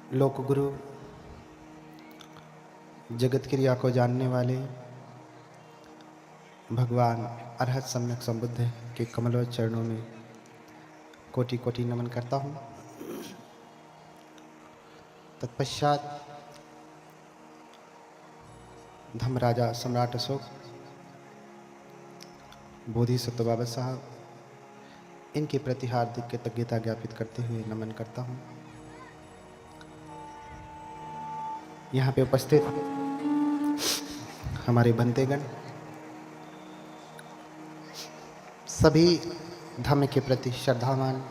लोकगुरु, जगत क्रिया को जानने वाले भगवान अरहत सम्यक संबुद्ध के कमलवत चरणों में कोटि कोटि नमन करता हूँ। तत्पश्चात धर्मराजा सम्राट अशोक, बोधिसत्व बाबा साहब, इनके प्रति हार्दिक कृतज्ञता ज्ञापित करते हुए नमन करता हूँ। यहाँ पे उपस्थित हमारे बंदेगण, सभी धर्म के प्रति श्रद्धावान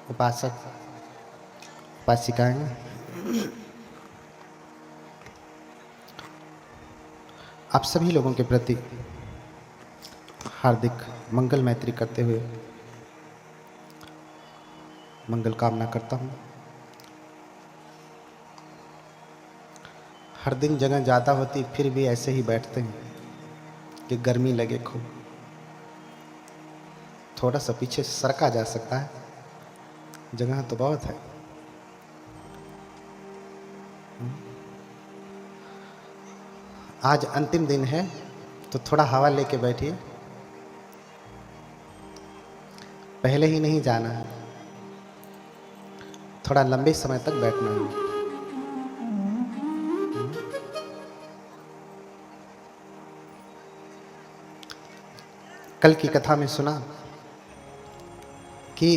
उपासक उपासिकाएं, आप सभी लोगों के प्रति हार्दिक मंगल मैत्री करते हुए मंगल कामना करता हूँ। हर दिन जगह ज़्यादा होती फिर भी ऐसे ही बैठते हैं कि गर्मी लगे खूब। थोड़ा सा पीछे सरका जा सकता है, जगह तो बहुत है। आज अंतिम दिन है तो थोड़ा हवा लेके बैठिए, पहले ही नहीं जाना है, थोड़ा लंबे समय तक बैठना है। कल की कथा में सुना कि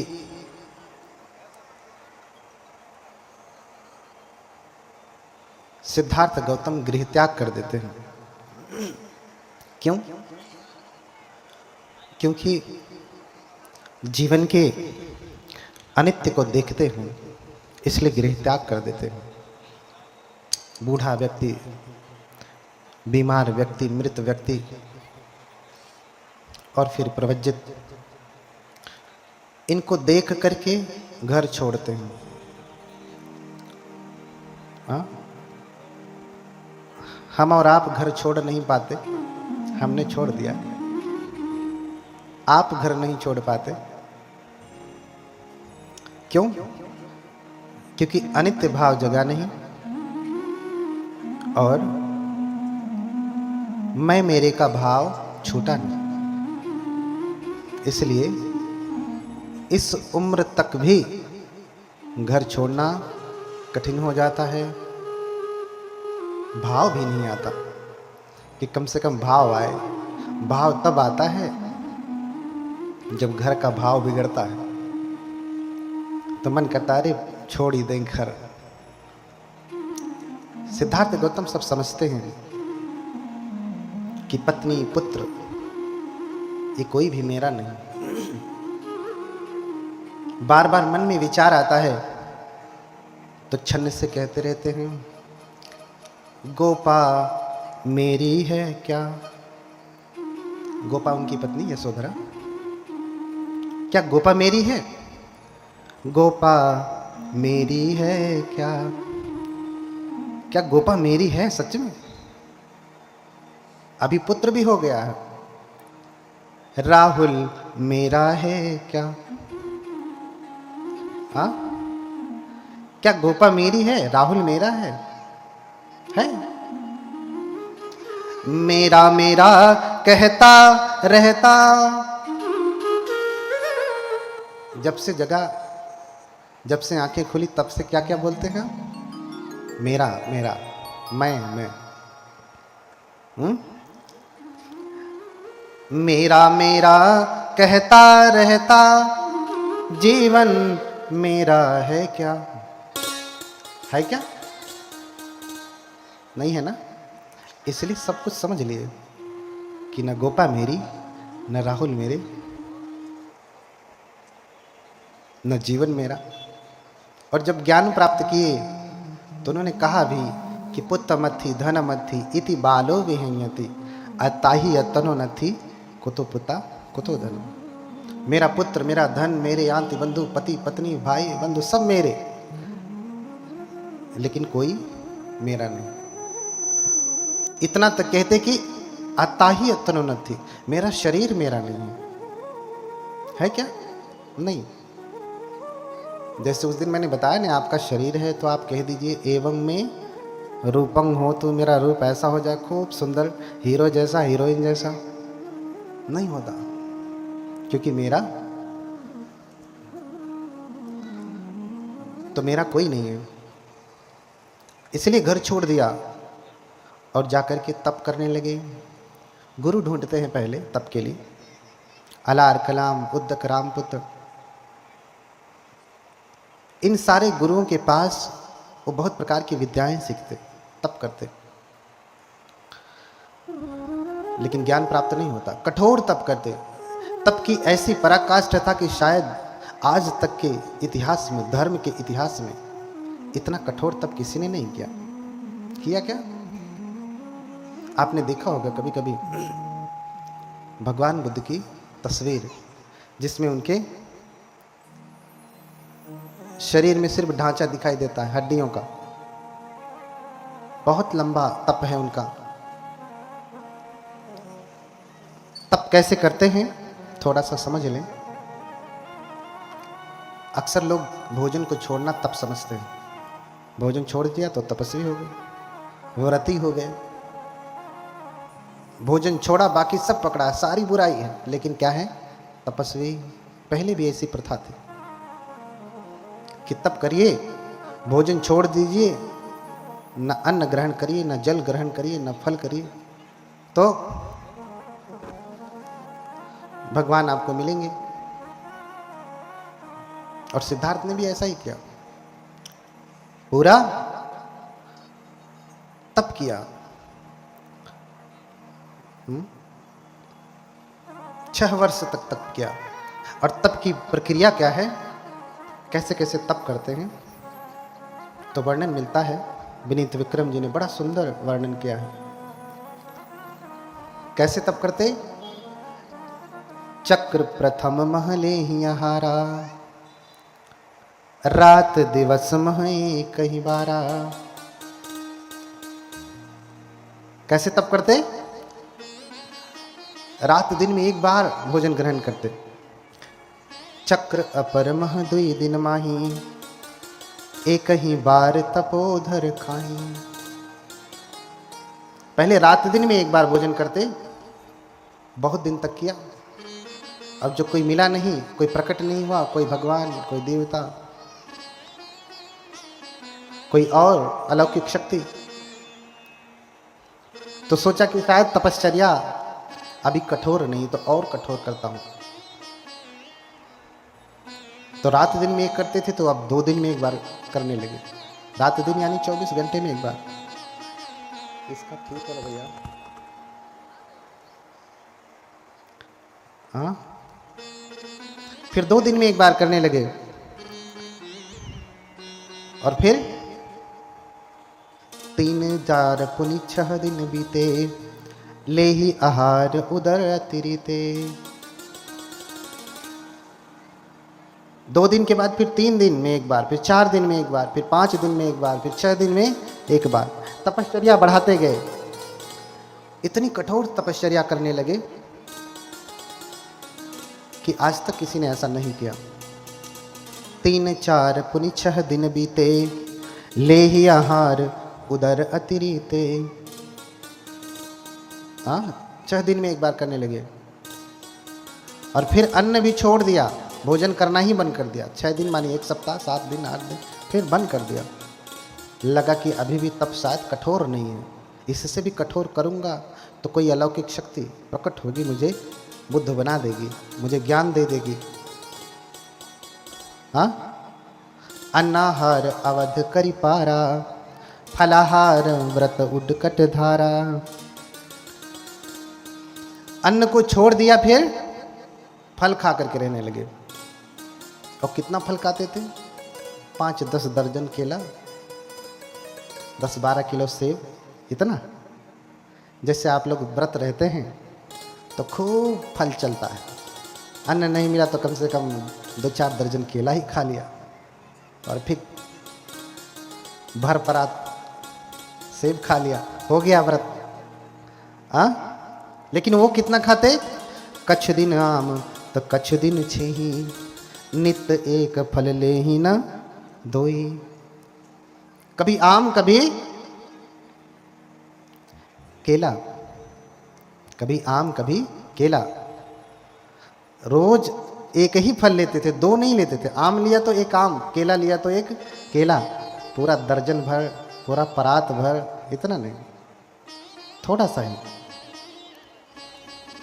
सिद्धार्थ गौतम गृह त्याग कर देते हैं। क्यों? क्योंकि जीवन के अनित्य को देखते हैं, इसलिए गृह त्याग कर देते हैं। बूढ़ा व्यक्ति, बीमार व्यक्ति, मृत व्यक्ति और फिर प्रवज्जित, इनको देख करके घर छोड़ते हैं। हाँ? हम और आप घर छोड़ नहीं पाते, हमने छोड़ दिया। आप घर नहीं छोड़ पाते, क्यों? क्योंकि अनित्य भाव जगा नहीं और मैं मेरे का भाव छूटा नहीं। इसलिए इस उम्र तक भी घर छोड़ना कठिन हो जाता है। भाव भी नहीं आता कि कम से कम भाव आए। भाव तब आता है जब घर का भाव बिगड़ता है, तो मन करता है अरे छोड़ ही दें घर। सिद्धार्थ गौतम सब समझते हैं कि पत्नी पुत्र ये कोई भी मेरा नहीं। बार बार मन में विचार आता है तो छन्न से कहते रहते हैं, गोपा मेरी है क्या? गोपा उनकी पत्नी यशोधरा। क्या गोपा मेरी है? गोपा मेरी है क्या? क्या गोपा मेरी है सच में? अभी पुत्र भी हो गया है। राहुल मेरा है क्या? हाँ? क्या गोपा मेरी है? राहुल मेरा है? मेरा मेरा कहता रहता। जब से जगा, जब से आंखें खुली तब से क्या क्या बोलते हैं? मेरा मेरा, मैं। मेरा मेरा कहता रहता, जीवन मेरा है क्या? है क्या? नहीं है ना? इसलिए सब कुछ समझ लिए कि न गोपा मेरी, न राहुल मेरे, न जीवन मेरा। और जब ज्ञान प्राप्त किए तो उन्होंने कहा भी कि पुत्र मथि धन मथि इति बालो विहंयति अताहि अतनो नथि कुतो पुता कुतो धन। मेरा पुत्र, मेरा धन, मेरे आंति बंधु, पति पत्नी, भाई बंधु सब मेरे, लेकिन कोई मेरा नहीं। इतना तक कहते कि अताहि अतनो नथि, मेरा शरीर मेरा नहीं है क्या? नहीं। जैसे उस दिन मैंने बताया ना, आपका शरीर है तो आप कह दीजिए एवं में रूपंग हो, तो मेरा रूप ऐसा हो जाए खूब सुंदर, हीरो जैसा, हीरोइन जैसा। नहीं होता, क्योंकि मेरा कोई नहीं है। इसलिए घर छोड़ दिया और जाकर के तप करने लगे। गुरु ढूंढते हैं पहले तप के लिए, अलार कलाम उद्दक रामपुत्र, इन सारे गुरुओं के पास वो बहुत प्रकार की विद्याएं सीखते, तप करते, लेकिन ज्ञान प्राप्त नहीं होता। कठोर तप करते। तप की ऐसी पराकाष्ठा कि शायद आज तक के इतिहास में, धर्म के इतिहास में इतना कठोर तप किसी ने नहीं किया क्या? आपने देखा होगा कभी कभी भगवान बुद्ध की तस्वीर, जिसमें उनके शरीर में सिर्फ ढांचा दिखाई देता है हड्डियों का। बहुत लंबा तप है उनका। तप कैसे करते हैं थोड़ा सा समझ लें। अक्सर लोग भोजन को छोड़ना तप समझते हैं। भोजन छोड़ दिया तो तपस्वी हो गए, व्रती हो गए। भोजन छोड़ा, बाकी सब पकड़ा, सारी बुराई है, लेकिन क्या है? तपस्वी। पहले भी ऐसी प्रथा थी कि तप करिए, भोजन छोड़ दीजिए, न अन्न ग्रहण करिए, न जल ग्रहण करिए, न फल करिए, तो भगवान आपको मिलेंगे। और सिद्धार्थ ने भी ऐसा ही किया, पूरा तप किया। 6 वर्ष तक तप किया। और तप की प्रक्रिया क्या है, कैसे कैसे तप करते हैं, तो वर्णन मिलता है। विनीत विक्रम जी ने बड़ा सुंदर वर्णन किया है। कैसे तप करते? चक्र प्रथम महले ही हारा, रात दिवस मह कहीं बारा। कैसे तप करते? रात दिन में एक बार भोजन ग्रहण करते। चक्र अपर मह 2 दिन माही, एक ही बार तपोधर खाही। पहले रात दिन में एक बार भोजन करते, बहुत दिन तक किया। अब जो कोई मिला नहीं, कोई प्रकट नहीं हुआ, कोई भगवान, कोई देवता, कोई और अलौकिक शक्ति, तो सोचा कि शायद तपश्चर्या अभी कठोर नहीं, तो और कठोर करता हूं। तो रात दिन में एक करते थे, तो अब 2 दिन में एक बार करने लगे। रात दिन यानी 24 घंटे में एक बार। इसका ठीक करो भैया। हाँ, फिर 2 दिन में एक बार करने लगे। और फिर 3 4 पुनि 6 दिन बीते, ले ही आहार उदर अतिरिते। 2 दिन के बाद फिर 3 दिन में एक बार, फिर 4 दिन में एक बार, फिर 5 दिन में एक बार, फिर 6 दिन में एक बार। तपश्चर्या बढ़ाते गए। इतनी कठोर तपश्चर्या करने लगे कि आज तक किसी ने ऐसा नहीं किया। 3 4 पुनि 6 दिन बीते, ले ही आहार उदर अतिरिते। 6 दिन में एक बार करने लगे। और फिर अन्न भी छोड़ दिया, भोजन करना ही बंद कर दिया। 6 दिन मानी 1 सप्ताह, 7 दिन 8 दिन, फिर बंद कर दिया। लगा कि अभी भी तप शायद कठोर नहीं है, इससे भी कठोर करूँगा तो कोई अलौकिक शक्ति प्रकट होगी, मुझे बुद्ध बना देगी, मुझे ज्ञान दे देगी। अन्नाहार अवध करी पारा, फलाहार व्रत उडकट धारा। अन्न को छोड़ दिया, फिर फल खा करके रहने लगे। और कितना फल खाते थे? 5-10 दर्जन केला, 10-12 किलो सेब, इतना। जैसे आप लोग व्रत रहते हैं तो खूब फल चलता है। अन्न नहीं मिला तो कम से कम 2-4 दर्जन केला ही खा लिया, और फिर भर परात सेब खा लिया, हो गया व्रत। लेकिन वो कितना खाते? कछ दिन आम तो कछ दिन छेही, नित एक फल ले ही न दोई। कभी आम कभी केला, कभी आम कभी केला। रोज एक ही फल लेते थे, दो नहीं लेते थे। आम लिया तो एक आम, केला लिया तो एक केला। पूरा दर्जन भर, पूरा परात भर, इतना नहीं, थोड़ा सा ही।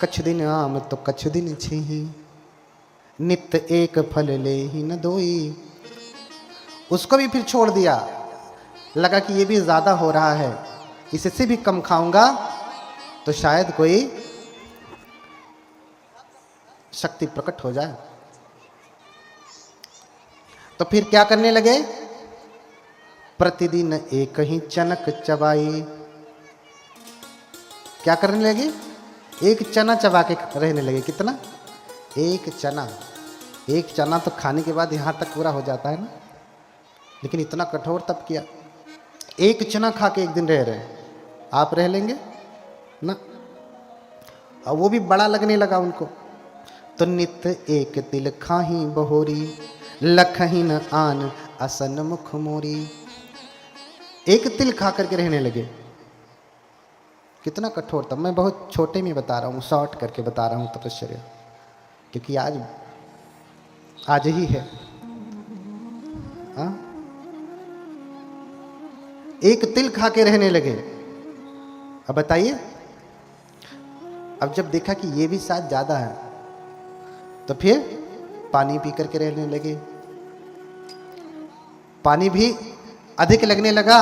कछ दिन आम तो कछ दिन छही, नित एक फल ले ही न दोई। उसको भी फिर छोड़ दिया, लगा कि ये भी ज्यादा हो रहा है, इससे भी कम खाऊंगा तो शायद कोई शक्ति प्रकट हो जाए। तो फिर क्या करने लगे? प्रतिदिन एक ही चनक चबाई। क्या करने लगे? एक चना चबा के रहने लगे। कितना? एक चना। एक चना तो खाने के बाद यहां तक पूरा हो जाता है ना, लेकिन इतना कठोर तब किया। एक चना खा के एक दिन रह रहे, आप रह लेंगे ना? और वो भी बड़ा लगने लगा उनको। तो नित एक तिल खाही बहोरी, लखही न आन असन मुख मोरी। एक तिल खा करके रहने लगे। कितना कठोर था। मैं बहुत छोटे में बता रहा हूँ, शॉर्ट करके बता रहा हूँ तपश्चर्या, क्योंकि आज ही है। एक तिल खा के रहने लगे। अब बताइए, अब जब देखा कि ये भी शायद ज्यादा है, तो फिर पानी पी करके रहने लगे। पानी भी अधिक लगने लगा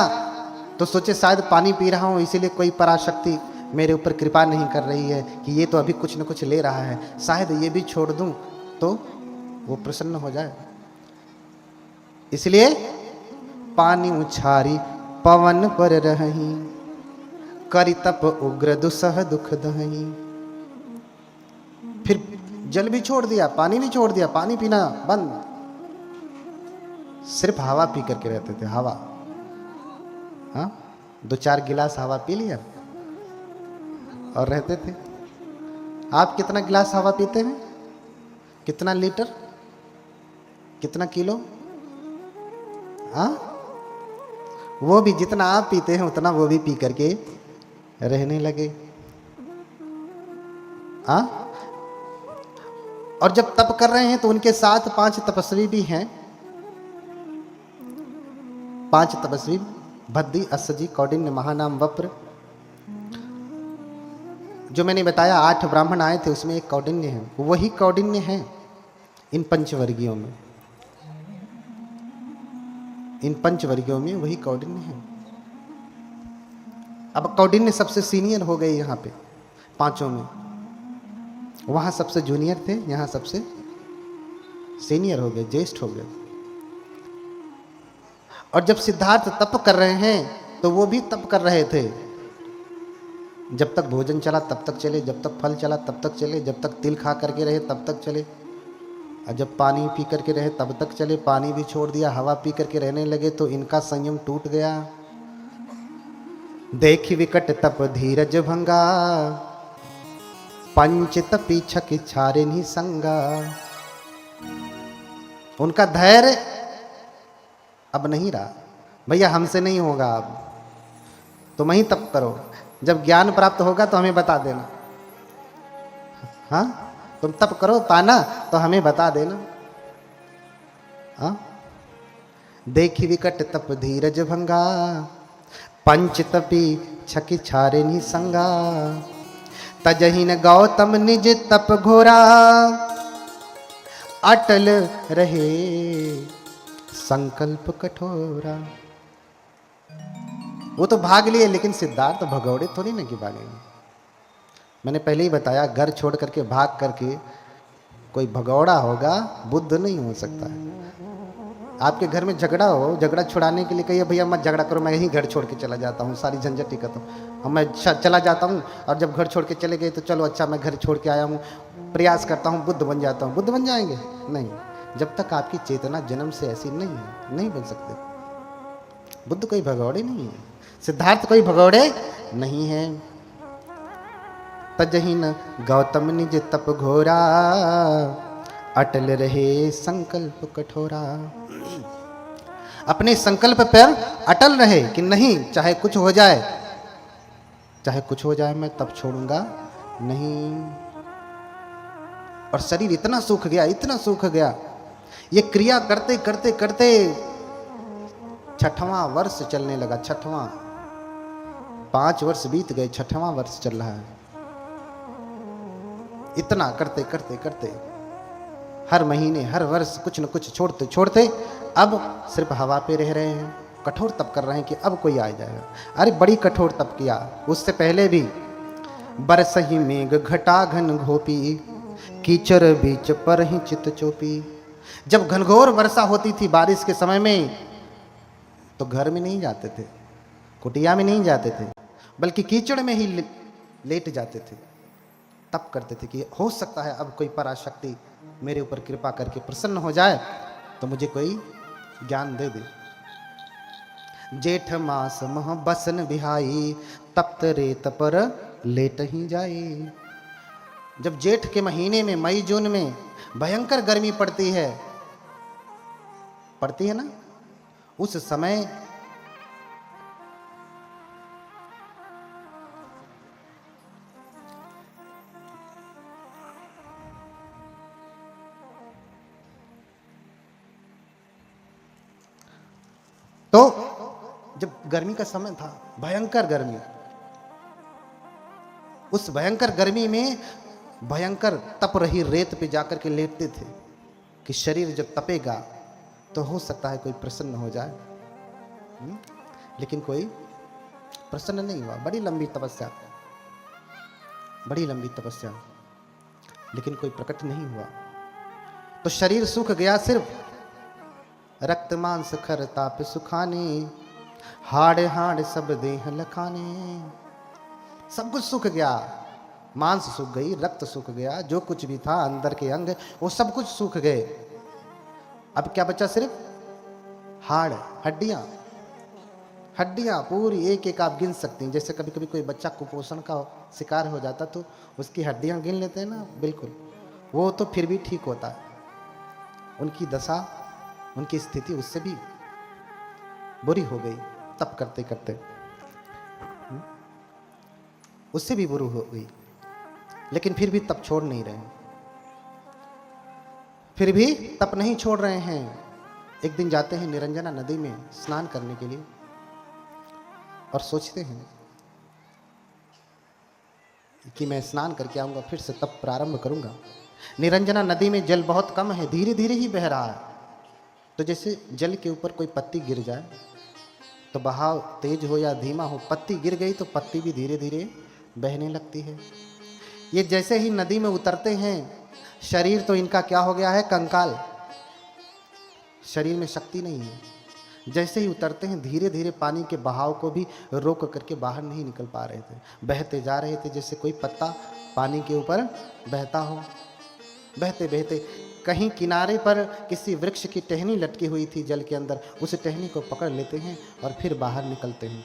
तो सोचे शायद पानी पी रहा हूं इसीलिए कोई पराशक्ति मेरे ऊपर कृपा नहीं कर रही है कि ये तो अभी कुछ न कुछ ले रहा है, शायद ये भी छोड़ दूं तो वो प्रसन्न हो जाए। इसलिए पानी उछारी पवन पर रही, करि तप उग्र दुसह दुख दही। फिर जल भी छोड़ दिया, पानी भी छोड़ दिया, पानी पीना बंद, सिर्फ हवा पी करके रहते थे। हवा, हाँ, 2-4 गिलास हवा पी लिया और रहते थे। आप कितना गिलास हवा पीते हैं? कितना लीटर? कितना किलो? हाँ, वो भी जितना आप पीते हैं उतना वो भी पी करके रहने लगे। हाँ, और जब तप कर रहे हैं तो उनके साथ 5 तपस्वी भी हैं। 5 तपस्वी, भद्दी, अस्सजी, कौंडिन्य, महानाम, वप्र। जो मैंने बताया 8 ब्राह्मण आए थे, उसमें एक कौंडिन्य है। वही कौंडिन्य है इन पंचवर्गीयों में। इन पंचवर्गीयों में वही कौंडिन्य है। अब कौंडिन्य सबसे सीनियर हो गए यहाँ पे 5 में। वहां सबसे जूनियर थे, यहां सबसे सीनियर हो गए, ज्येष्ठ हो गए। और जब सिद्धार्थ तप कर रहे हैं तो वो भी तप कर रहे थे। जब तक भोजन चला तब तक चले, जब तक फल चला तब तक चले, जब तक तिल खा करके रहे तब तक चले, और जब पानी पी करके रहे तब तक चले। पानी भी छोड़ दिया, हवा पी करके रहने लगे तो इनका संयम टूट गया। देखी विकट तप धीरज भंगा, पंच तपी छक छारे नहीं संगा। उनका धैर्य अब नहीं रहा। भैया हमसे नहीं होगा, अब तुम ही तप करो, जब ज्ञान प्राप्त होगा तो हमें बता देना। हाँ, तुम तप करो पाना तो हमें बता देना। हाँ, देखी विकट तप धीरज भंगा, पंच तपी छकी छारे नि संगा। तजहि न गौतम निज तप घोरा, अटल रहे संकल्प कठोरा। वो तो भाग लिए, लेकिन सिद्धार्थ भगौड़े थोड़ी ना कि भागेंगे। मैंने पहले ही बताया, घर छोड़ करके भाग करके कोई भगौड़ा होगा, बुद्ध नहीं हो सकता है। आपके घर में झगड़ा हो, झगड़ा छुड़ाने के लिए कहिए भैया मत झगड़ा करो, मैं यहीं घर छोड़ के चला जाता हूँ, सारी झंझट ही खत्म, और मैं चला जाता हूँ। और जब घर छोड़ के चले गए तो चलो अच्छा मैं घर छोड़ के आया हूँ, प्रयास करता हूँ बुद्ध बन जाता हूँ। बुद्ध बन जाएंगे? नहीं, जब तक आपकी चेतना जन्म से ऐसी नहीं है, नहीं बन सकते। बुद्ध कोई भगौड़े नहीं है, सिद्धार्थ कोई भगौड़े नहीं है। तजहि न गौतम निज तप घोरा, अटल रहे संकल्प कठोरा। अपने संकल्प पर अटल रहे कि नहीं, चाहे कुछ हो जाए, चाहे कुछ हो जाए, मैं तब छोड़ूंगा नहीं। और शरीर इतना सूख गया, इतना सूख गया, ये क्रिया करते करते करते 6वां वर्ष चलने लगा। 6वां, 5 वर्ष बीत गए, 6वां वर्ष चल रहा है। इतना करते करते करते हर महीने हर वर्ष कुछ न कुछ छोड़ते छोड़ते अब सिर्फ हवा पे रह रहे हैं। कठोर तप कर रहे हैं कि अब कोई आ जाएगा। अरे बड़ी कठोर तप किया, उससे पहले भी बरसही मेघ घटा घन घोपी, कीचड़ बीच पर ही चित चोपी। जब घनघोर वर्षा होती थी बारिश के समय में, तो घर में नहीं जाते थे, कुटिया में नहीं जाते थे, बल्कि कीचड़ में ही लेट जाते थे। तप करते थे कि हो सकता है अब कोई पराशक्ति मेरे ऊपर कृपा करके प्रसन्न हो जाए तो मुझे कोई ज्ञान दे दे। जेठ मास मह बसन बिहाई, तप्त रेत पर लेट ही जाए। जब जेठ के महीने में, मई जून में भयंकर गर्मी पड़ती है ना, उस समय तो जब गर्मी का समय था, भयंकर गर्मी, उस भयंकर गर्मी में भयंकर तप रही रेत पे जाकर के लेटते थे कि शरीर जब तपेगा तो हो सकता है कोई प्रसन्न हो जाए। लेकिन कोई प्रसन्न नहीं हुआ। बड़ी लंबी तपस्या, बड़ी लंबी तपस्या, लेकिन कोई प्रकट नहीं हुआ। तो शरीर सूख गया, सिर्फ रक्त मांस खर ताप सुखाने, हाड़ हाड़ सब देह लखाने। सब कुछ सूख गया, मांस सूख गई, रक्त सूख गया, जो कुछ भी था अंदर के अंग वो सब कुछ सूख गए। अब क्या बचा? सिर्फ हाड़, हड्डियां। हड्डियां पूरी एक एक आप गिन सकती हैं। जैसे कभी कभी कोई बच्चा कुपोषण का शिकार हो जाता तो उसकी हड्डियां गिन लेते हैं ना, बिल्कुल वो तो फिर भी ठीक होता है। उनकी दशा, उनकी स्थिति उससे भी बुरी हो गई तप करते करते, उससे भी बुरी हो गई। लेकिन फिर भी तप छोड़ नहीं रहे, फिर भी तप नहीं छोड़ रहे हैं। एक दिन जाते हैं निरंजना नदी में स्नान करने के लिए और सोचते हैं कि मैं स्नान करके आऊंगा, फिर से तप प्रारंभ करूंगा। निरंजना नदी में जल बहुत कम है, धीरे धीरे ही बह रहा है। तो जैसे जल के ऊपर कोई पत्ती गिर जाए तो बहाव तेज हो या धीमा हो, पत्ती गिर गई तो पत्ती भी धीरे धीरे बहने लगती है। ये जैसे ही नदी में उतरते हैं, शरीर तो इनका क्या हो गया है? कंकाल। शरीर में शक्ति नहीं है। जैसे ही उतरते हैं, धीरे धीरे पानी के बहाव को भी रोक करके बाहर नहीं निकल पा रहे थे, बहते जा रहे थे जैसे कोई पत्ता पानी के ऊपर बहता हो। बहते बहते कहीं किनारे पर किसी वृक्ष की टहनी लटकी हुई थी जल के अंदर, उस टहनी को पकड़ लेते हैं और फिर बाहर निकलते हैं।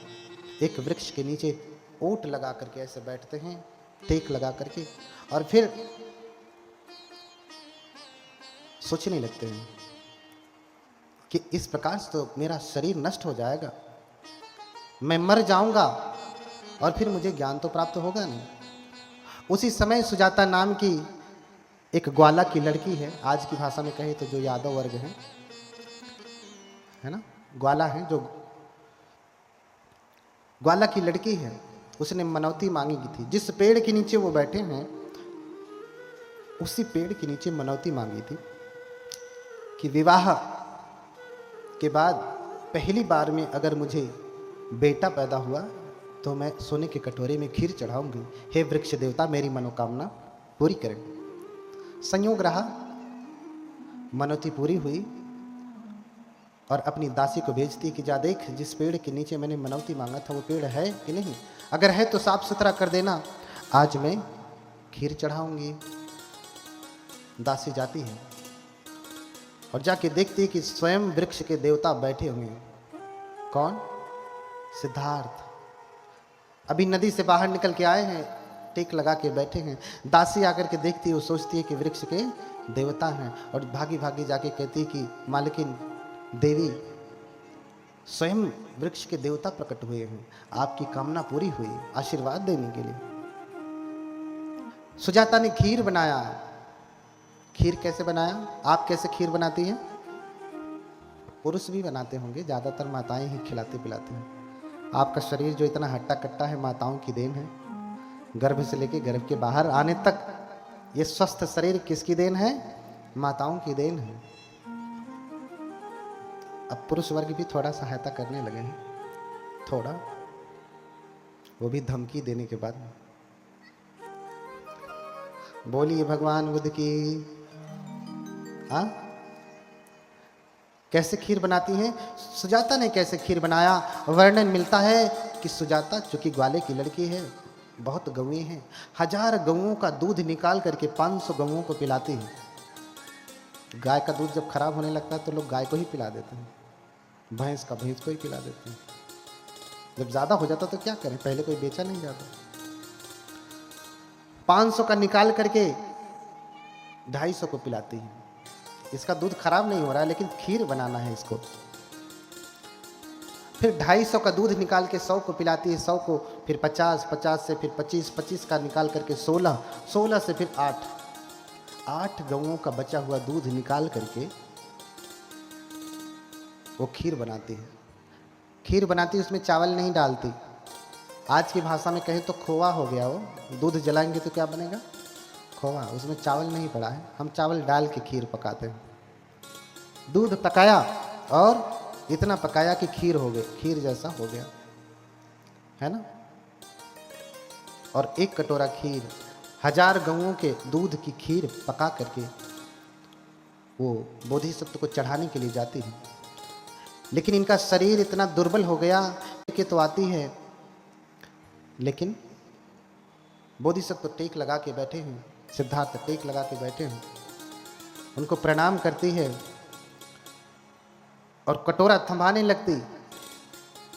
एक वृक्ष के नीचे ओट लगा करके ऐसे बैठते हैं, टेक लगा करके, और फिर सोचने लगते हैं कि इस प्रकार से तो मेरा शरीर नष्ट हो जाएगा, मैं मर जाऊंगा और फिर मुझे ज्ञान तो प्राप्त होगा नहीं। उसी समय सुजाता नाम की एक ग्वाला की लड़की है, आज की भाषा में कहे तो जो यादव वर्ग है ना, ग्वाला है, जो ग्वाला की लड़की है, उसने मनौती मांगी थी। जिस पेड़ के नीचे वो बैठे हैं उसी पेड़ के नीचे मनौती मांगी थी कि विवाह के बाद पहली बार में अगर मुझे बेटा पैदा हुआ तो मैं सोने के कटोरे में खीर चढ़ाऊंगी। हे वृक्ष देवता, मेरी मनोकामना पूरी करें। संयोग रहा, मनौती पूरी हुई और अपनी दासी को भेजती कि जा देख, जिस पेड़ के नीचे मैंने मनौती मांगा था वो पेड़ है कि नहीं, अगर है तो साफ सुथरा कर देना, आज मैं खीर चढ़ाऊंगी। दासी जाती है और जाके देखती है कि स्वयं वृक्ष के देवता बैठे हुए हैं। कौन? सिद्धार्थ। अभी नदी से बाहर निकल के आए हैं, टेक लगा के बैठे हैं। दासी आकर के देखती है, वो सोचती है कि वृक्ष के देवता हैं, और भागी भागी जाके कहती कि मालकिन देवी स्वयं वृक्ष के देवता प्रकट हुए हैं, आपकी कामना पूरी हुई, आशीर्वाद देने के लिए। सुजाता ने खीर बनाया। खीर कैसे बनाया? आप कैसे खीर बनाती हैं? पुरुष भी बनाते होंगे, ज़्यादातर माताएं ही खिलाते पिलाते हैं। आपका शरीर जो इतना हट्टा कट्टा है, माताओं की देन है। गर्भ से लेके गर्भ के बाहर आने तक ये स्वस्थ शरीर किसकी देन है? माताओं की देन है। अब पुरुष वर्ग भी थोड़ा सहायता करने लगे हैं, थोड़ा, वो भी धमकी देने के बाद। बोलिए भगवान बुद्ध की। हाँ, कैसे खीर बनाती हैं? सुजाता ने कैसे खीर बनाया? वर्णन मिलता है कि सुजाता, जो कि ग्वाले की लड़की है, बहुत गौएं हैं, 1000 गौओं का दूध निकाल करके 500 गौओं को पिलाती है। गाय का दूध जब खराब होने लगता है तो लोग गाय को ही पिला देते हैं, भैंस का भैंस को ही पिला देते हैं। जब ज़्यादा हो जाता तो क्या करें, पहले कोई बेचा नहीं जाता। 500 का निकाल करके 250 को पिलाती है। इसका दूध खराब नहीं हो रहा है, लेकिन खीर बनाना है इसको। फिर 250 का दूध निकाल के 100 को पिलाती है, 100 को फिर 50, 50 से फिर 25, 25 का निकाल करके 16, 16 से फिर 8 गौओं का बचा हुआ दूध निकाल करके वो खीर बनाती है। खीर बनाती है, उसमें चावल नहीं डालती। आज की भाषा में कहें तो खोआ हो गया। वो दूध जलाएंगे तो क्या बनेगा? खोआ। उसमें चावल नहीं पड़ा है, हम चावल डाल के खीर पकाते हैं। दूध पकाया और इतना पकाया कि खीर हो गई, खीर जैसा हो गया, है ना। और 1 कटोरा खीर, 1000 गौओं के दूध की खीर पका करके वो बोधिसत्व को चढ़ाने के लिए जाती है। लेकिन इनका शरीर इतना दुर्बल हो गया कि तो आती है, लेकिन बोधिसत्व टेक लगा के बैठे हैं, सिद्धार्थ टेक लगा के बैठे हैं, उनको प्रणाम करती है और कटोरा थमाने लगती,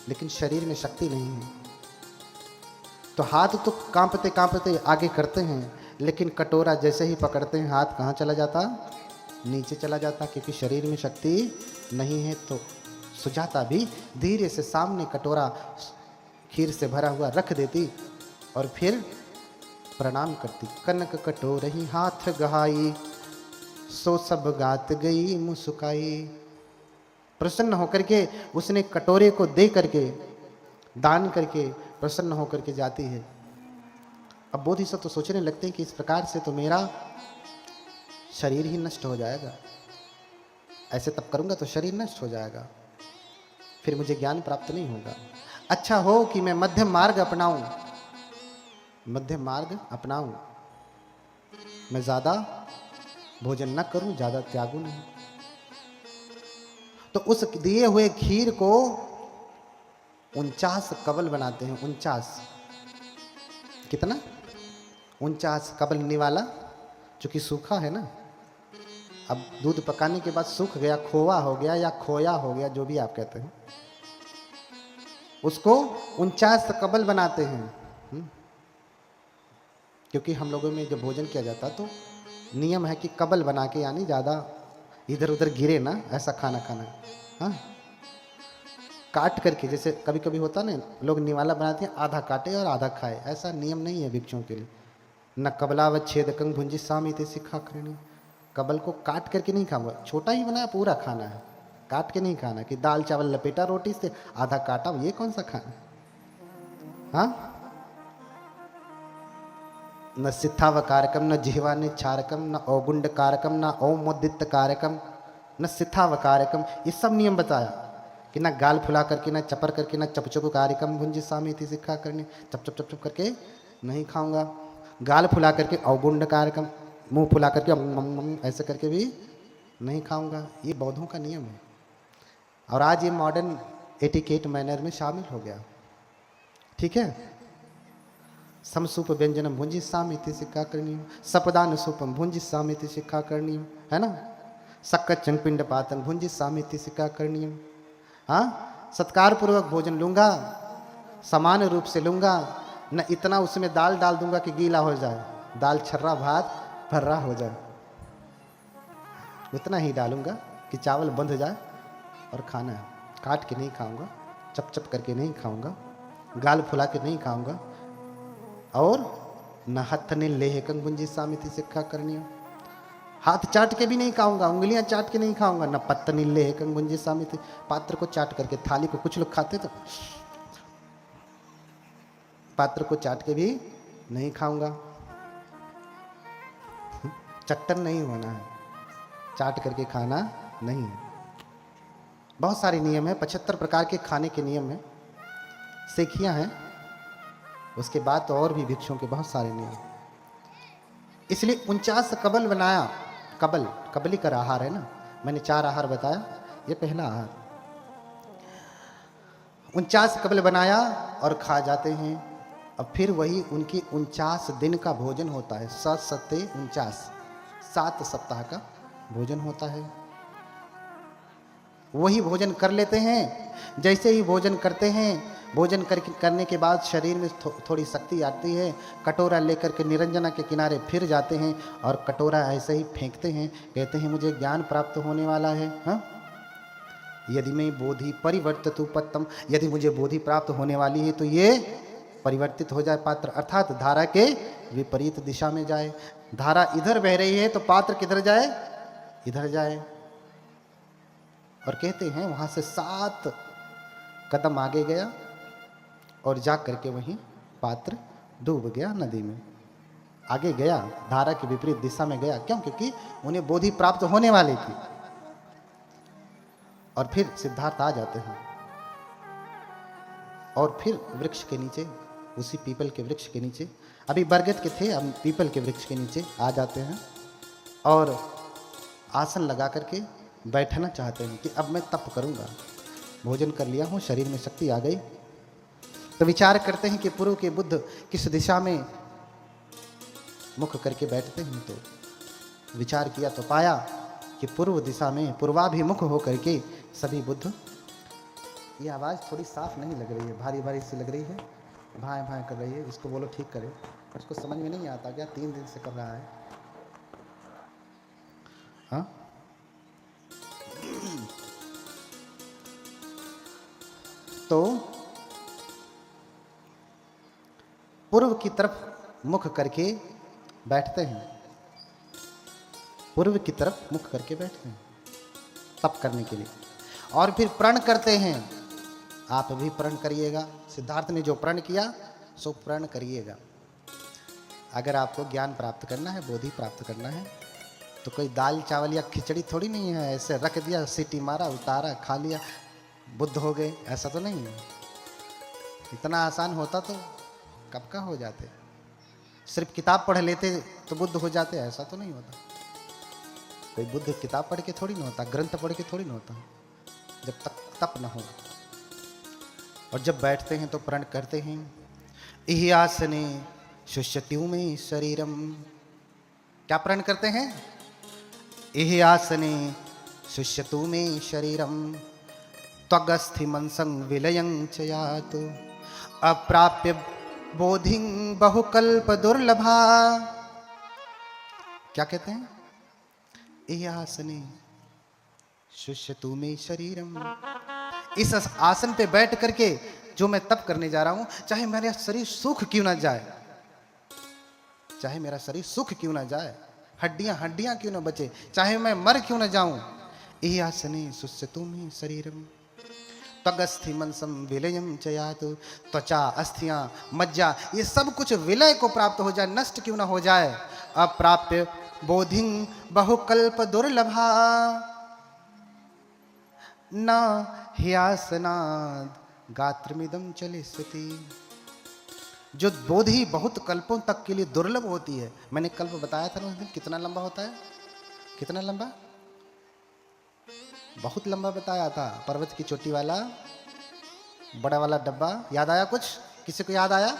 लेकिन शरीर में शक्ति नहीं है। तो हाथ तो कांपते कांपते आगे करते हैं, लेकिन कटोरा जैसे ही पकड़ते हैं हाथ कहाँ चला जाता? नीचे चला जाता, क्योंकि शरीर में शक्ति नहीं है। तो सुजाता भी धीरे से सामने कटोरा खीर से भरा हुआ रख देती और फिर प्रणाम करती। कनक कटोरही हाथ गहाई, सो सब गात गई मुस्काई। प्रसन्न होकर के उसने कटोरे को दे करके, दान करके प्रसन्न होकर के जाती है। अब बोधिसत्व तो सोचने लगते हैं कि इस प्रकार से तो मेरा शरीर ही नष्ट हो जाएगा, ऐसे तब करूंगा तो शरीर नष्ट हो जाएगा, फिर मुझे ज्ञान प्राप्त नहीं होगा। अच्छा हो कि मैं मध्यम मार्ग अपनाऊं, मध्यम मार्ग अपनाऊं, मैं ज्यादा भोजन न करूं, ज्यादा त्यागू नहीं। तो उस दिए हुए खीर को 49 कबल बनाते हैं। 49, कितना? 49 कबल निवाला, चूंकि सूखा है ना। अब दूध पकाने के बाद सूख गया, खोवा हो गया या खोया हो गया, जो भी आप कहते हैं, उसको 49 कबल बनाते हैं। क्योंकि हम लोगों में जब भोजन किया जाता तो नियम है कि कबल बना के, यानी ज़्यादा इधर उधर गिरे ना, ऐसा खाना खाना। हाँ, काट करके, जैसे कभी कभी होता ना, लोग निवाला बनाते हैं, आधा काटे और आधा खाए, ऐसा नियम नहीं है भिक्षुओं के लिए। न कबलावत छेदकं भुंजी सामिति सिखा करनी। कबल को काट करके नहीं खाऊंगा, छोटा ही बनाया, पूरा खाना है, काट के नहीं खाना कि दाल चावल लपेटा रोटी से आधा काटा, ये कौन सा खाना? हाँ, न सिद्धाव कारकम, न जिह्वा ने क्षारकम, न औगुंड कारकम, न औमोदित कारकम, न सिद्धाव कारकम। ये सब नियम बताया कि ना गाल फुला करके, ना चपर करके, ना चपचप कार्यकम भुंजी सामिति सिखा करनी, चप चप चप चप करके नहीं खाऊंगा। गाल फुला करके अवगुंड कार्यकम, मुंह फुला करके ऐसे करके भी नहीं खाऊंगा। ये बौद्धों का नियम है, और आज ये मॉडर्न एटिकेट मैनर में शामिल हो गया। ठीक है। समसूप व्यंजनम भुंजी सामिति सिक्का करनी, सपदान सूपम भुंजी सामिति सिक्का करनी, है ना। सक्का चंगपिंड पातन भुंजी सामिति सिक्का करनी। हाँ, सत्कार पूर्वक भोजन लूंगा, समान रूप से लूंगा, न इतना उसमें दाल डाल दूंगा कि गीला हो जाए, दाल छर्रा भात भर्रा हो जाए। उतना ही डालूंगा कि चावल बंध जाए और खाना है। काट के नहीं खाऊंगा, चप चप करके नहीं खाऊंगा, गाल फुला के नहीं खाऊंगा, और न हथ ने लेह कंगुंजी सामिति शिक्षा करनी हो, हाथ चाट के भी नहीं खाऊंगा, उंगलियां चाट के नहीं खाऊंगा, न पत्तनी लेह कंगुंजी सामिति, पात्र को चाट करके, थाली को कुछ लोग खाते तो पात्र को चाट के भी नहीं खाऊंगा। चट्टन नहीं होना है, चाट करके खाना नहीं है। बहुत सारे नियम है, 75 प्रकार के खाने के नियम है, सेखियां हैं, उसके बाद तो और भी भिक्षुओं के बहुत सारे नियम। इसलिए 49 कबल बनाया। कबल कबली का आहार है ना, मैंने 4 आहार बताया, ये पहला आहार। 49 कबल बनाया और खा जाते हैं। अब फिर वही उनकी 49 दिन का भोजन होता है, 7 सत्ते 49, 7 सप्ताह का भोजन होता है। वही भोजन कर लेते हैं। जैसे ही भोजन करते हैं, भोजन करने के बाद शरीर में थोड़ी शक्ति आती है, कटोरा लेकर के निरंजना के किनारे फिर जाते हैं और कटोरा ऐसे ही फेंकते हैं, कहते हैं मुझे ज्ञान प्राप्त होने वाला है। हाँ, यदि मैं बोधि परिवर्तित पत्तम, यदि मुझे बोधि प्राप्त होने वाली है तो ये परिवर्तित हो जाए पात्र, अर्थात धारा के विपरीत दिशा में जाए। धारा इधर बह रही है तो पात्र किधर जाए, इधर जाए। और कहते हैं वहां से 7 कदम आगे गया और जा करके वहीं पात्र डूब गया नदी में। आगे गया, धारा के विपरीत दिशा में गया, क्यों? क्योंकि उन्हें बोधि प्राप्त होने वाली थी। और फिर सिद्धार्थ आ जाते हैं और फिर वृक्ष के नीचे, उसी पीपल के वृक्ष के नीचे, अभी बरगद के थे, अब पीपल के वृक्ष के नीचे आ जाते हैं और आसन लगा करके बैठना चाहते हैं कि अब मैं तप करूंगा, भोजन कर लिया हूं, शरीर में शक्ति आ गई। तो विचार करते हैं कि पूर्व के बुद्ध किस दिशा में मुख करके बैठते हैं। तो विचार किया तो पाया कि पूर्व दिशा में पूर्वाभिमुख होकर के सभी बुद्ध। ये आवाज़ थोड़ी साफ नहीं लग रही है, भारी भारी सी लग रही है, भाएं भाएं कर रही है, इसको बोलो ठीक करे। उसको समझ में नहीं आता क्या, 3 दिन से कर रहा है। हाँ, तो पूर्व की तरफ मुख करके बैठते हैं, पूर्व की तरफ मुख करके बैठते हैं तप करने के लिए। और फिर प्रण करते हैं। आप भी प्रण करिएगा, सिद्धार्थ ने जो प्रण किया सो प्रण करिएगा। अगर आपको ज्ञान प्राप्त करना है, बोधि प्राप्त करना है, तो कोई दाल चावल या खिचड़ी थोड़ी नहीं है, ऐसे रख दिया, सीटी मारा, उतारा, खा लिया, बुद्ध हो गए, ऐसा तो नहीं है। इतना आसान होता तो कब का हो जाते। सिर्फ किताब पढ़ लेते तो बुद्ध हो जाते, ऐसा तो नहीं होता। कोई बुद्ध किताब पढ़ के थोड़ी ना होता, ग्रंथ पढ़ के थोड़ी ना होता, जब तक तप न हो। और जब बैठते हैं तो प्रण करते हैं, इहि आसने शुष्यत्यु में शरीरम। क्या प्रण करते हैं? इहि आसने शुष्यतु में शरीरम, त्वगस्थि मनसं विलयं च यातु, अप्राप्य बोधिं बहुकल्प दुर्लभा। क्या कहते हैं? इहि आसने शुष्यतु में शरीरम। इस आसन पे बैठ करके जो मैं तप करने जा रहा हूं, चाहे मेरा शरीर सूख क्यों ना जाए, चाहे मेरा शरीर सूख क्यों ना जाए, हड्डियां हड्डियां क्यों ना बचे, चाहे मैं मर क्यों ना जाऊं, इहि आसने शुष्यतु में शरीरम, त्वगस्थि मनसं विलयं च यातु। त्वचा, अस्थियां, मज्जा, ये सब कुछ विलय को प्राप्त हो जाए, नष्ट क्यों ना हो जाए। अप्राप्य बोधिं बहुकल्प दुर्लभा, न ह्यासनाद गात्रमिदं चलिष्यति। जो बोधि बहुत कल्पों तक के लिए दुर्लभ होती है। मैंने कल्प बताया था ना उस दिन, कितना लंबा होता है, कितना लंबा, बहुत लंबा बताया था। पर्वत की चोटी वाला बड़ा वाला डब्बा, याद आया कुछ? किसी को याद आया?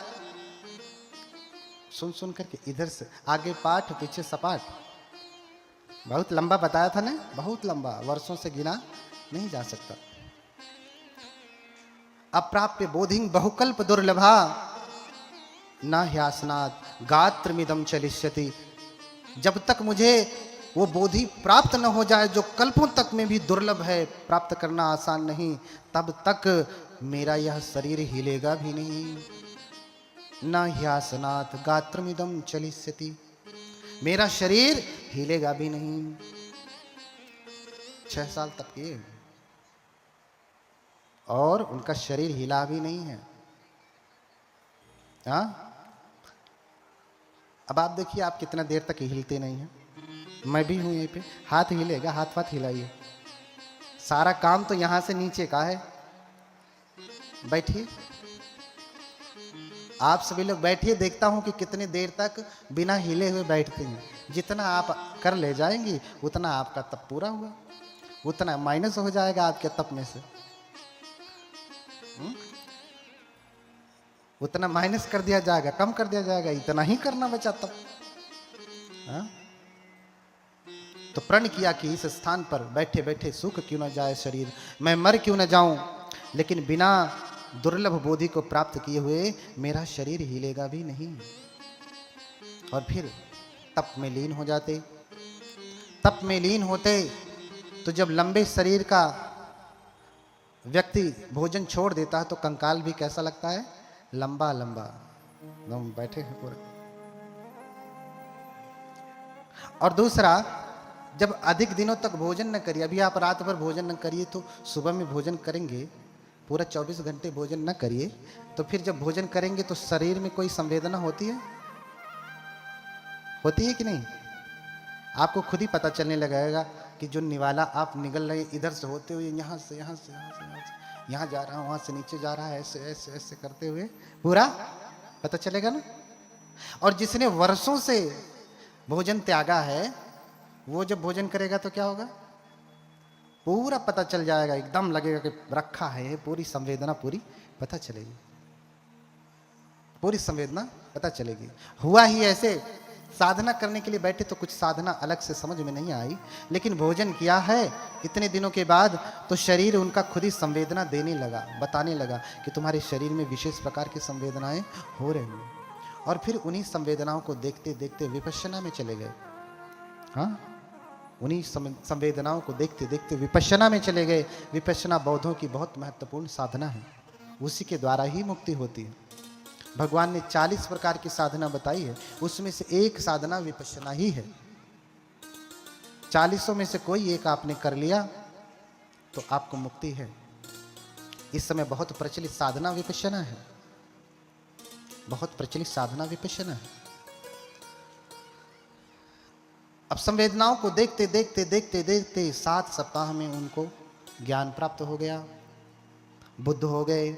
सुन सुन करके इधर से आगे पाठ पीछे सपाट, बहुत लंबा बताया था ना, बहुत लंबा, वर्षों से गिना नहीं जा सकता। अप्राप्य बोधिं बहुकल्प दुर्लभा, न ह्यासनात् गात्रमिदं चलिष्यति। जब तक मुझे वो बोधि प्राप्त न हो जाए जो कल्पों तक में भी दुर्लभ है, प्राप्त करना आसान नहीं, तब तक मेरा यह शरीर हिलेगा भी नहीं। न ह्यासनात् गात्रमिदं चलिष्यति, मेरा शरीर हिलेगा भी नहीं। 6 साल तक किए और उनका शरीर हिला भी नहीं है। हाँ, अब आप देखिए आप कितना देर तक हिलते नहीं हैं। मैं भी हूं यहीं पे, हाथ हिलेगा, हाथ वाथ हिलाइए। सारा काम तो यहां से नीचे का है। बैठिए, आप सभी लोग बैठिए, देखता हूं कि कितनी देर तक बिना हिले हुए बैठते हैं। जितना आप कर ले जाएंगी उतना आपका तप पूरा हुआ, उतना माइनस हो जाएगा आपके तप में से। उतना माइनस कर दिया जाएगा, कम कर दिया जाएगा, इतना ही करना बचा तब। तो प्रण किया कि इस स्थान पर बैठे बैठे सूख क्यों न जाए शरीर, मैं मर क्यों न जाऊं, लेकिन बिना दुर्लभ बोधि को प्राप्त किए हुए मेरा शरीर हिलेगा भी नहीं। और फिर तप में लीन हो जाते। तप में लीन होते तो जब लंबे शरीर का व्यक्ति भोजन छोड़ देता है तो कंकाल भी कैसा लगता है, लंबा लंबा, एकदम बैठे हैं पूरे। और दूसरा, जब अधिक दिनों तक भोजन न करिए, अभी आप रात भर भोजन न करिए तो सुबह में भोजन करेंगे, पूरा 24 घंटे भोजन न करिए, तो फिर जब भोजन करेंगे तो शरीर में कोई संवेदना होती है, होती है कि नहीं? आपको खुद ही पता चलने लगेगा कि जो निवाला आप निगल रहे, इधर से होते हुए यहाँ से यहाँ से यहाँ से यहाँ से यहाँ जा रहा है, वहाँ से नीचे जा रहा है, ऐसे ऐसे ऐसे करते हुए पूरा पता चलेगा ना। और जिसने वर्षों से भोजन त्यागा है वो जब भोजन करेगा तो क्या होगा, पूरा पता चल जाएगा, एकदम लगेगा कि रखा है, पूरी संवेदना पूरी पता चलेगी, पूरी संवेदना पता चलेगी। हुआ ही ऐसे, साधना करने के लिए बैठे तो कुछ साधना अलग से समझ में नहीं आई, लेकिन भोजन किया है इतने दिनों के बाद तो शरीर उनका खुद ही संवेदना देने लगा, बताने लगा कि तुम्हारे शरीर में विशेष प्रकार की संवेदनाएं हो रही हैं। और फिर उन्हीं संवेदनाओं को देखते देखते विपश्यना में चले गए। हाँ, उन्हीं संवेदनाओं को देखते देखते विपश्यना में चले गए। विपश्यना बौद्धों की बहुत महत्वपूर्ण साधना है, उसी के द्वारा ही मुक्ति होती है। भगवान ने 40 प्रकार की साधना बताई है, उसमें से एक साधना विपश्यना ही है। 40 में से कोई एक आपने कर लिया तो आपको मुक्ति है। इस समय बहुत प्रचलित साधना विपश्यना है, बहुत प्रचलित साधना विपश्यना है। अब संवेदनाओं को देखते देखते देखते देखते 7 सप्ताह में उनको ज्ञान प्राप्त हो गया, बुद्ध हो गए।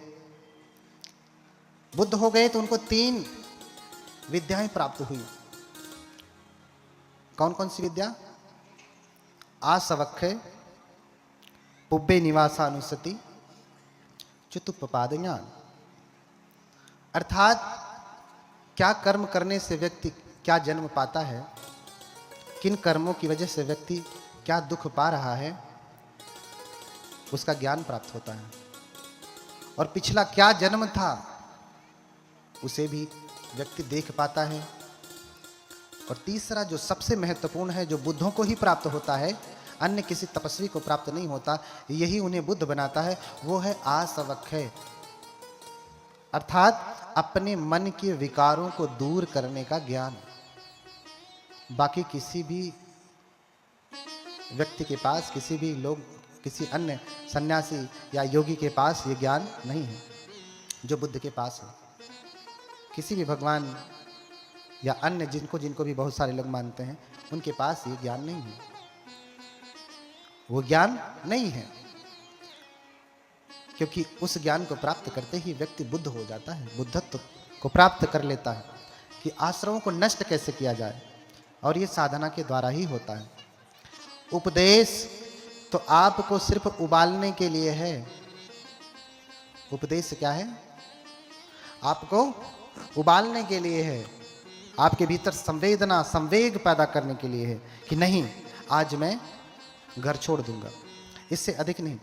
बुद्ध हो गए तो उनको 3 विद्याएं प्राप्त हुई। कौन कौन सी विद्या? आसवक्खय, पुब्बे निवासानुसति, चतुप्पपाद ज्ञान। अर्थात क्या कर्म करने से व्यक्ति क्या जन्म पाता है, किन कर्मों की वजह से व्यक्ति क्या दुख पा रहा है, उसका ज्ञान प्राप्त होता है। और पिछला क्या जन्म था उसे भी व्यक्ति देख पाता है। और तीसरा जो सबसे महत्वपूर्ण है, जो बुद्धों को ही प्राप्त होता है, अन्य किसी तपस्वी को प्राप्त नहीं होता, यही उन्हें बुद्ध बनाता है, वो है आसवक्खय, अर्थात अपने मन के विकारों को दूर करने का ज्ञान। बाकी किसी भी व्यक्ति के पास, किसी भी लोग, किसी अन्य सन्यासी या योगी के पास ये ज्ञान नहीं है जो बुद्ध के पास है। किसी भी भगवान या अन्य जिनको भी बहुत सारे लोग मानते हैं, उनके पास ये ज्ञान नहीं है, वो ज्ञान नहीं है। क्योंकि उस ज्ञान को प्राप्त करते ही व्यक्ति बुद्ध हो जाता है, बुद्धत्व को प्राप्त कर लेता है कि आश्रमों को नष्ट कैसे किया जाए, और ये साधना के द्वारा ही होता है। उपदेश तो आपको सिर्फ उबालने के लिए है। उपदेश क्या है? आपको उबालने के लिए है, आपके भीतर संवेदना, संवेग पैदा करने के लिए है कि नहीं, आज मैं घर छोड़ दूंगा, इससे अधिक नहीं।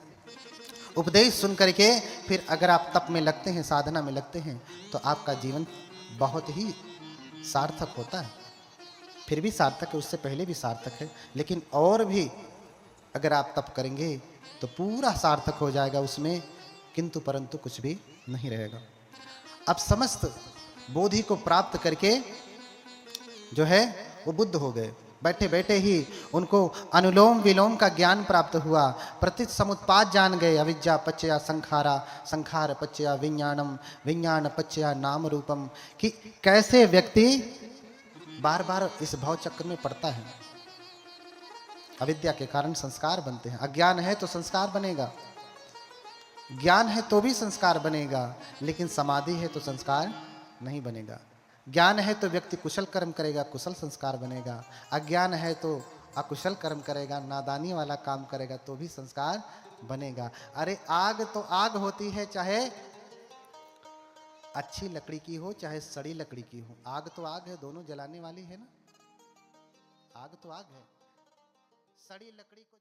उपदेश सुन करके फिर अगर आप तप में लगते हैं, साधना में लगते हैं, तो आपका जीवन बहुत ही सार्थक होता है। फिर भी सार्थक है, उससे पहले भी सार्थक है, लेकिन और भी अगर आप तप करेंगे तो पूरा सार्थक हो जाएगा उसमें, किंतु परंतु कुछ भी नहीं रहेगा। अब समस्त बोधि को प्राप्त करके जो है वो बुद्ध हो गए। बैठे बैठे ही उनको अनुलोम विलोम का ज्ञान प्राप्त हुआ, प्रतीत समुत्पाद जान गए, अविद्या पच्चया संखारा, संखार पच्चया विज्ञानम, विज्ञान पच्चया नाम रूपम, कि कैसे व्यक्ति बार बार इस भव चक्र में पड़ता है। अविद्या के कारण संस्कार बनते हैं, अज्ञान है तो संस्कार बनेगा, ज्ञान है तो भी संस्कार बनेगा, लेकिन समाधि है तो संस्कार नहीं बनेगा। ज्ञान है तो व्यक्ति कुशल कर्म करेगा, कुशल संस्कार बनेगा। अज्ञान है तो अकुशल कर्म करेगा, नादानी वाला काम करेगा तो भी संस्कार बनेगा। अरे आग तो आग होती है, चाहे अच्छी लकड़ी की हो चाहे सड़ी लकड़ी की हो, आग तो आग है, दोनों जलाने वाली है ना। आग तो आग है, सड़ी लकड़ी को